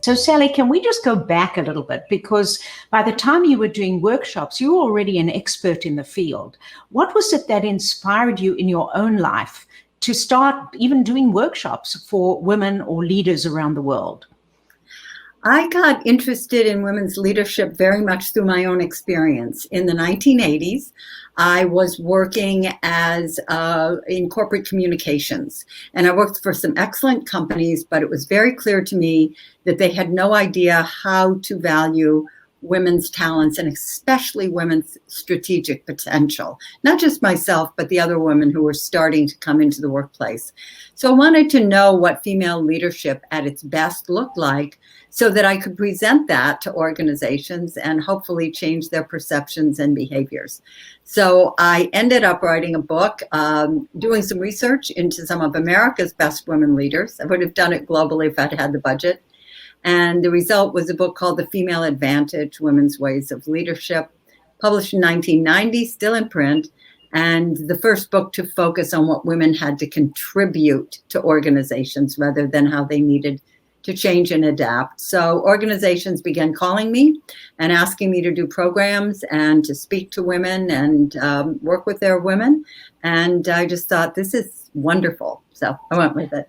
So, Sally, can we just go back a little bit? Because by the time you were doing workshops, you were already an expert in the field. What was it that inspired you in your own life to start even doing workshops for women or leaders around the world? I got interested in women's leadership very much through my own experience. In the 1980s, I was working as in corporate communications, and I worked for some excellent companies, but it was very clear to me that they had no idea how to value women's talents and especially women's strategic potential. Not just myself, but the other women who were starting to come into the workplace. So I wanted to know what female leadership at its best looked like so that I could present that to organizations and hopefully change their perceptions and behaviors. So I ended up writing a book, doing some research into some of America's best women leaders. I would have done it globally if I'd had the budget. And the result was a book called The Female Advantage, Women's Ways of Leadership, published in 1990, still in print, and the first book to focus on what women had to contribute to organizations rather than how they needed to change and adapt. So organizations began calling me and asking me to do programs and to speak to women and work with their women. And I just thought, this is wonderful. So I went with it.